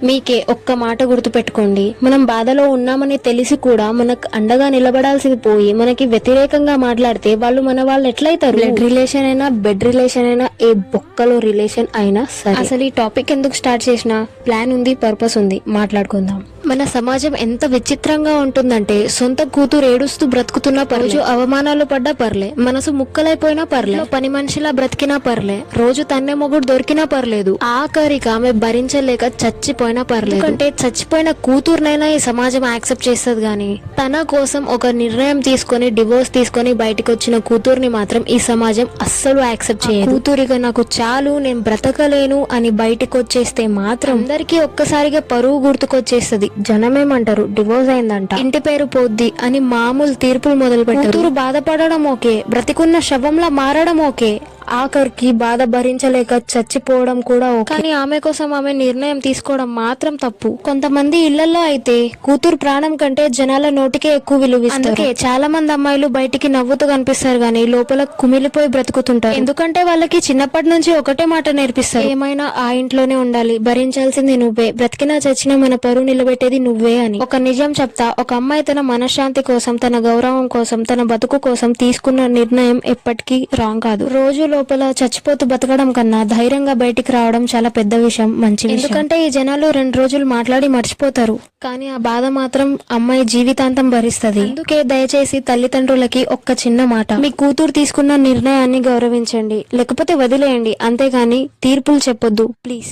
మీకే ఒక్క మాట గుర్తుపెట్టుకోండి, మనం బాధలో ఉన్నామని తెలిసి కూడా మనకు అండగా నిలబడాల్సింది పోయి మనకి వ్యతిరేకంగా మాట్లాడితే వాళ్ళు ఎట్లయితారు? బ్లడ్ రిలేషన్ అయినా, బెడ్ రిలేషన్ అయినా, ఏ బొక్కలో రిలేషన్ అయినా సరే. అసలు ఈ టాపిక్ ఎందుకు స్టార్ట్ చేసినా, ప్లాన్ ఉంది, పర్పస్ ఉంది, మాట్లాడుకుందాం. మన సమాజం ఎంత విచిత్రంగా ఉంటుందంటే, సొంత కూతురు ఏడుస్తూ బ్రతుకుతున్నా రోజు అవమానాలు పడ్డా పర్లే, మనసు ముక్కలైపోయినా పర్లే, పని మనిషిలా బ్రతికినా పర్లే, రోజు తన్నే మొగుడు దొరికినా పర్లేదు, ఆఖరికి ఆమె భరించలేక చచ్చిపోయినా పర్లేదు. అంటే చచ్చిపోయిన కూతురునైనా ఈ సమాజం యాక్సెప్ట్ చేస్తుంది గానీ, తన కోసం ఒక నిర్ణయం తీసుకొని డివోర్స్ తీసుకొని బయటకు వచ్చిన కూతుర్ని మాత్రం ఈ సమాజం అస్సలు యాక్సెప్ట్ చేయదు. కూతురిగా నాకు చాలు, నేను బ్రతకలేను అని బయటకు వచ్చేస్తే మాత్రం అందరికీ ఒక్కసారిగా పరువు గుర్తుకొచ్చేస్తుంది. జనమేమంటారు, డివోర్స్ అయిందంట, ఇంటి పేరు పోద్ది అని మామూలు తీర్పులు మొదలు పెట్టారు. కూతురు బాధపడడం ఓకే, బ్రతికున్న శవంలా మారడం ఓకే, ఆఖరికి బాధ భరించలేక చచ్చిపోవడం కూడా ఓకే. కానీ ఆమె కోసం ఆమె నిర్ణయం తీసుకోవడం మాత్రం తప్పు. కొంతమంది ఇళ్లలో అయితే కూతురు ప్రాణం కంటే జనాల నోటికే ఎక్కువ విలువిస్తారు. అందుకే చాలా మంది అమ్మాయిలు బయటికి నవ్వుతూ కనిపిస్తారు గానీ లోపల కుమిలిపోయి బ్రతుకుతుంటారు. ఎందుకంటే వాళ్ళకి చిన్నప్పటి నుంచి ఒకటే మాట నేర్పిస్తారు, ఏమైనా ఆ ఇంట్లోనే ఉండాలి, భరించాల్సింది నువ్వే, బ్రతికినా చచ్చినా మన పరువు నిలబెట్టేది నువ్వే అని. ఒక నిజం చెప్తా, ఒక అమ్మాయి తన మనశ్శాంతి కోసం, తన గౌరవం కోసం, తన బతుకు కోసం తీసుకున్న నిర్ణయం ఎప్పటికీ రాంగ్ కాదు. రోజు లోపల చచ్చిపోతూ బతకడం కన్నా ధైర్యంగా బయటికి రావడం చాలా పెద్ద విషయం, మంచి విషయం. ఎందుకంటే ఈ జనాలు 2 రోజులు మాట్లాడి మర్చిపోతారు, కానీ ఆ బాధ మాత్రం అమ్మాయి జీవితాంతం భరిస్తుంది. అందుకే దయచేసి తల్లిదండ్రులకి ఒక్క చిన్న మాట, మీ కూతురు తీసుకున్న నిర్ణయాన్ని గౌరవించండి, లేకపోతే వదిలేయండి, అంతేగాని తీర్పులు చెప్పొద్దు ప్లీజ్.